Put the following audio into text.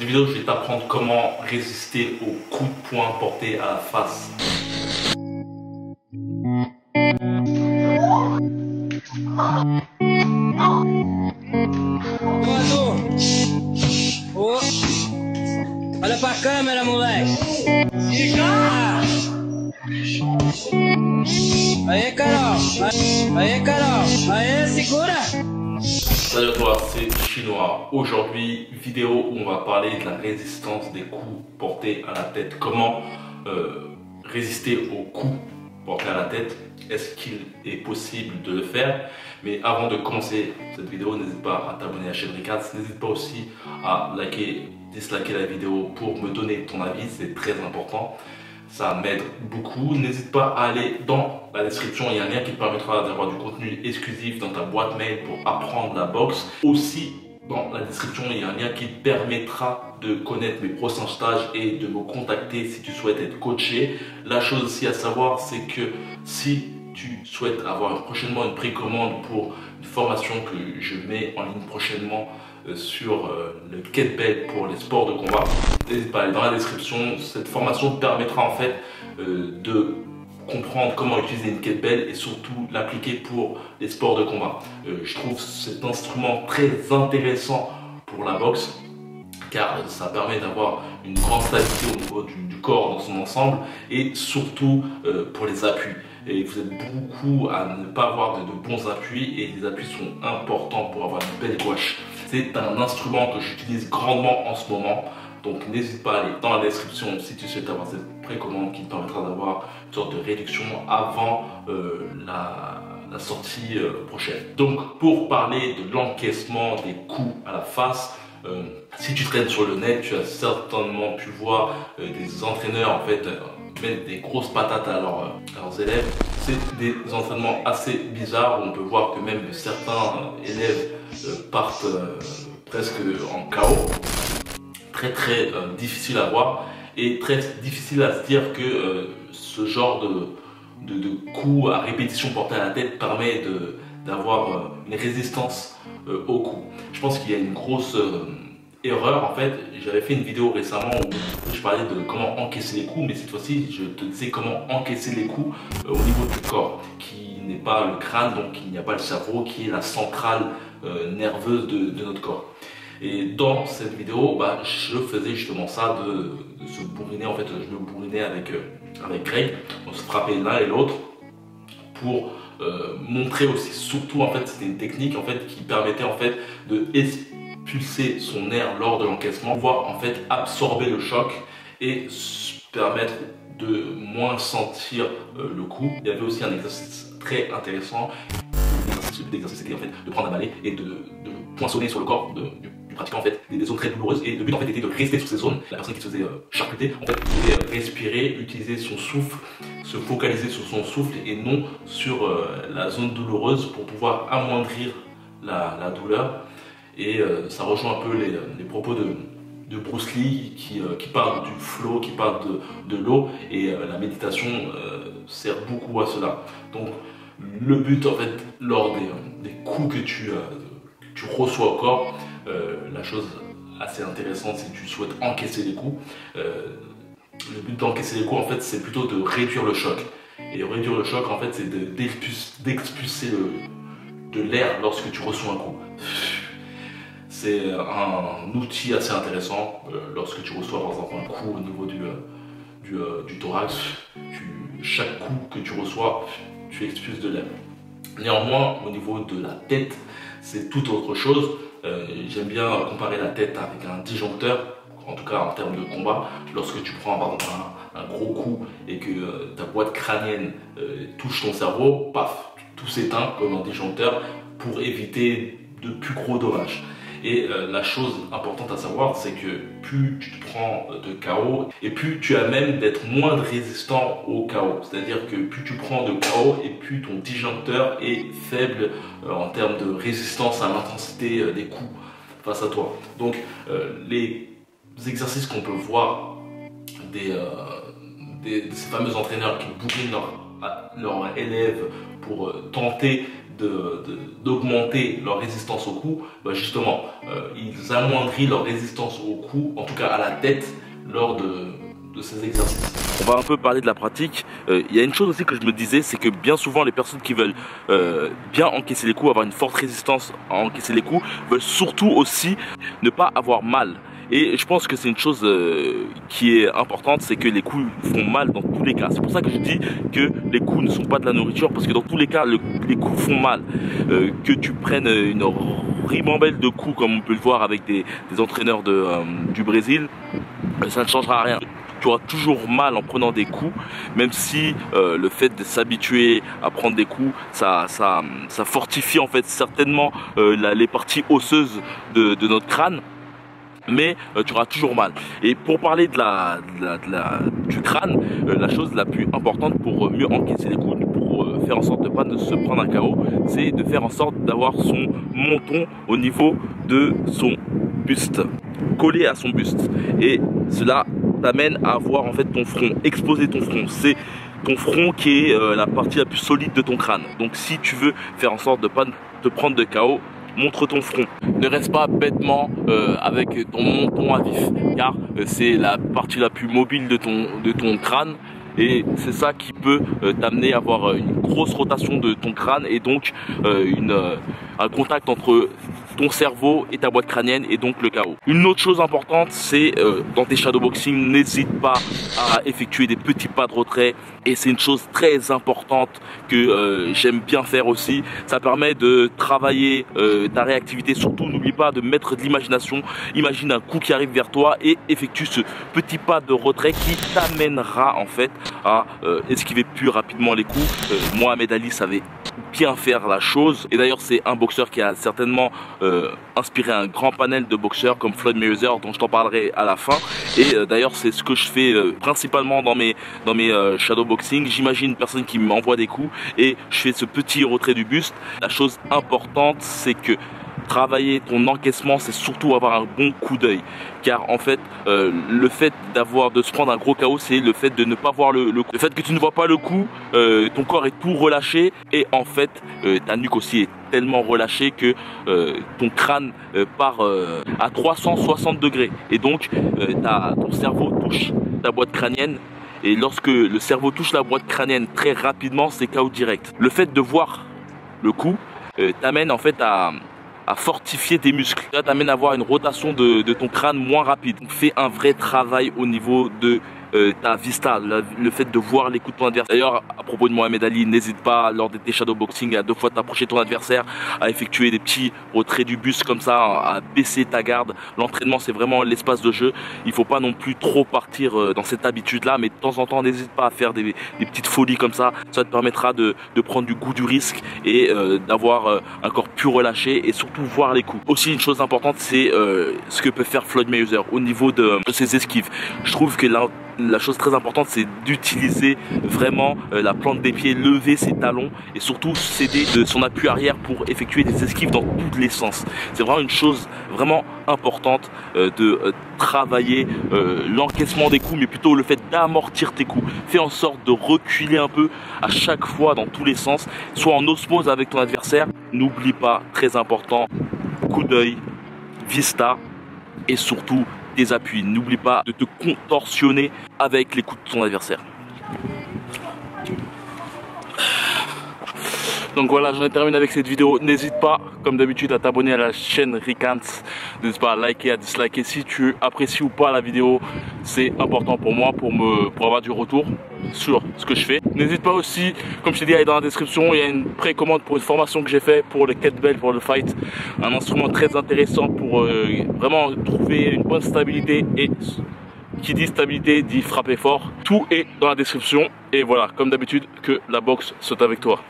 cette vidéo, je vais t'apprendre comment résister aux coups de poing portés à la face. Oh. Olha pra câmera, moleque. Aê, Carol. Aê, Carol. Aê, segura. Salut à toi, c'est Chinois. Aujourd'hui, vidéo où on va parler de la résistance des coups portés à la tête. Comment résister aux coups portés à la tête. Est-ce qu'il est possible de le faire? Mais avant de commencer cette vidéo, n'hésite pas à t'abonner à la chaîne Ricard. N'hésite pas aussi à liker, disliker la vidéo pour me donner ton avis, c'est très important. Ça m'aide beaucoup. N'hésite pas à aller dans la description, il y a un lien qui te permettra d'avoir du contenu exclusif dans ta boîte mail pour apprendre la boxe. Aussi, dans la description, il y a un lien qui te permettra de connaître mes prochains stages et de me contacter si tu souhaites être coaché. La chose aussi à savoir, c'est que si tu souhaites avoir prochainement une précommande pour une formation que je mets en ligne prochainement sur le kettlebell pour les sports de combat, n'hésite pas à aller dans la description. Cette formation te permettra en fait de comprendre comment utiliser une kettlebell et surtout l'appliquer pour les sports de combat. Je trouve cet instrument très intéressant pour la boxe car ça permet d'avoir une grande stabilité au niveau du corps dans son ensemble et surtout pour les appuis. Et vous êtes beaucoup à ne pas avoir de bons appuis et les appuis sont importants pour avoir une belle gouache. C'est un instrument que j'utilise grandement en ce moment. Donc n'hésite pas à aller dans la description si tu souhaites avoir cette précommande qui te permettra d'avoir une sorte de réduction avant la sortie prochaine. Donc pour parler de l'encaissement des coups à la face, si tu traînes sur le net, tu as certainement pu voir des entraîneurs en fait mettre des grosses patates à leurs élèves. C'est des entraînements assez bizarres où on peut voir que même certains élèves partent presque en chaos. Très difficile à voir et très difficile à se dire que ce genre de coups à répétition portés à la tête permet d'avoir une résistance aux coups. Je pense qu'il y a une grosse erreur en fait. J'avais fait une vidéo récemment où je parlais de comment encaisser les coups, mais cette fois-ci je te disais comment encaisser les coups au niveau du corps, qui n'est pas le crâne, donc il n'y a pas le cerveau, qui est la centrale nerveuse de notre corps. Et dans cette vidéo, je faisais justement ça, de se bourriner. En fait, je me bourrinais avec Greg. On se frappait l'un et l'autre pour montrer aussi, surtout en fait, c'était une technique en fait qui permettait en fait de expulser son nerf lors de l'encaissement, pouvoir en fait absorber le choc et permettre de moins sentir le coup. Il y avait aussi un exercice très intéressant. L'exercice c'était en fait de prendre un balai et de poinçonner sur le corps du pratiquant en fait des zones très douloureuses, et le but en fait était de rester sur ces zones. La personne qui se faisait charcuter en fait devait respirer, utiliser son souffle, se focaliser sur son souffle et non sur la zone douloureuse pour pouvoir amoindrir la douleur. Et ça rejoint un peu les propos de Bruce Lee qui parle du flow, qui parle de l'eau, et la méditation sert beaucoup à cela. Donc le but en fait lors des coups que tu reçois au corps, la chose assez intéressante si tu souhaites encaisser les coups, le but d'encaisser les coups en fait c'est plutôt de réduire le choc. Et réduire le choc en fait c'est d'expulser de l'air lorsque tu reçois un coup. C'est un outil assez intéressant lorsque tu reçois par exemple un coup au niveau du thorax. Chaque coup que tu reçois, tu expulses de l'air. Néanmoins, au niveau de la tête, c'est tout autre chose. J'aime bien comparer la tête avec un disjoncteur, en tout cas en termes de combat. Lorsque tu prends par exemple un gros coup et que ta boîte crânienne touche ton cerveau, paf, tout s'éteint comme un disjoncteur pour éviter de plus gros dommages. Et la chose importante à savoir, c'est que plus tu te prends de KO et plus tu as même d'être moins résistant au KO. C'est-à-dire que plus tu prends de KO et plus ton disjoncteur est faible en termes de résistance à l'intensité des coups face à toi. Donc les exercices qu'on peut voir de ces fameux entraîneurs qui bourrinent leurs élèves pour tenter d'augmenter leur résistance au coup, bah justement, ils amoindrissent leur résistance au coup, en tout cas à la tête, lors de ces exercices. On va un peu parler de la pratique. Il y a une chose aussi que je me disais, c'est que bien souvent les personnes qui veulent bien encaisser les coups, avoir une forte résistance à encaisser les coups, veulent surtout aussi ne pas avoir mal. Et je pense que c'est une chose qui est importante, c'est que les coups font mal dans tous les cas. C'est pour ça que je dis que les coups ne sont pas de la nourriture, parce que dans tous les cas, les coups font mal. Que tu prennes une ribambelle de coups, comme on peut le voir avec des entraîneurs du Brésil, ça ne changera rien. Tu auras toujours mal en prenant des coups, même si le fait de s'habituer à prendre des coups, ça fortifie en fait certainement les parties osseuses de notre crâne. Mais tu auras toujours mal. Et pour parler du crâne, la chose la plus importante pour mieux encaisser les coups, pour faire en sorte de ne pas se prendre un KO, c'est de faire en sorte d'avoir son menton au niveau de son buste, collé à son buste. Et cela t'amène à avoir en fait ton front, exposer ton front. C'est ton front qui est la partie la plus solide de ton crâne. Donc si tu veux faire en sorte de ne pas te prendre de KO, montre ton front. Ne reste pas bêtement avec ton menton à vif, car c'est la partie la plus mobile de ton crâne. Et c'est ça qui peut t'amener à avoir une grosse rotation de ton crâne et donc un contact entre ton cerveau et ta boîte crânienne et donc le KO. Une autre chose importante, c'est dans tes shadowboxing, n'hésite pas à effectuer des petits pas de retrait. Et c'est une chose très importante que j'aime bien faire aussi. Ça permet de travailler ta réactivité. Surtout, n'oublie pas de mettre de l'imagination. Imagine un coup qui arrive vers toi et effectue ce petit pas de retrait qui t'amènera en fait à esquiver plus rapidement les coups. Mohamed Ali savait bien faire la chose. Et d'ailleurs, c'est un boxeur qui a certainement inspiré un grand panel de boxeurs comme Floyd Mayweather, dont je t'en parlerai à la fin. Et d'ailleurs, c'est ce que je fais principalement dans mes shadowboxing. J'imagine une personne qui m'envoie des coups et je fais ce petit retrait du buste. La chose importante, c'est que travailler ton encaissement, c'est surtout avoir un bon coup d'œil, car en fait le fait de se prendre un gros KO, c'est le fait de ne pas voir le coup. Le fait que tu ne vois pas le coup, ton corps est tout relâché et en fait ta nuque aussi est tellement relâchée que ton crâne part à 360 degrés et donc ton cerveau touche ta boîte crânienne. Et lorsque le cerveau touche la boîte crânienne très rapidement, c'est KO direct. Le fait de voir le coup t'amène en fait à fortifier tes muscles. Ça t'amène à avoir une rotation de ton crâne moins rapide. Donc, fais un vrai travail au niveau de ta vista, le fait de voir les coups de ton adversaire. D'ailleurs, à propos de Mohamed Ali, n'hésite pas lors de tes shadowboxing à 2 fois t'approcher de ton adversaire, à effectuer des petits retraits du buste comme ça, à baisser ta garde. L'entraînement, c'est vraiment l'espace de jeu. Il faut pas non plus trop partir dans cette habitude-là, mais de temps en temps, n'hésite pas à faire des petites folies comme ça. Ça te permettra de prendre du goût du risque et d'avoir un corps plus relâché et surtout voir les coups. Aussi, une chose importante, c'est ce que peut faire Floyd Mayweather au niveau de ses esquives. Je trouve que la chose très importante, c'est d'utiliser vraiment la plante des pieds, lever ses talons et surtout s'aider de son appui arrière pour effectuer des esquives dans tous les sens. C'est vraiment une chose vraiment importante de travailler l'encaissement des coups, mais plutôt le fait d'amortir tes coups. Fais en sorte de reculer un peu à chaque fois dans tous les sens, soit en osmose avec ton adversaire. N'oublie pas, très important, coup d'œil, vista et surtout tes appuis. N'oublie pas de te contorsionner avec les coups de ton adversaire. Donc voilà, j'en ai terminé avec cette vidéo. N'hésite pas, comme d'habitude, à t'abonner à la chaîne Ricans. N'hésite pas à liker, à disliker si tu apprécies ou pas la vidéo. C'est important pour moi pour avoir du retour sur ce que je fais. N'hésite pas aussi, comme je t'ai dit, à aller dans la description. Il y a une précommande pour une formation que j'ai fait pour le kettlebell, pour le fight. Un instrument très intéressant pour vraiment trouver une bonne stabilité et qui dit stabilité dit frapper fort. Tout est dans la description. Et voilà, comme d'habitude, que la boxe soit avec toi.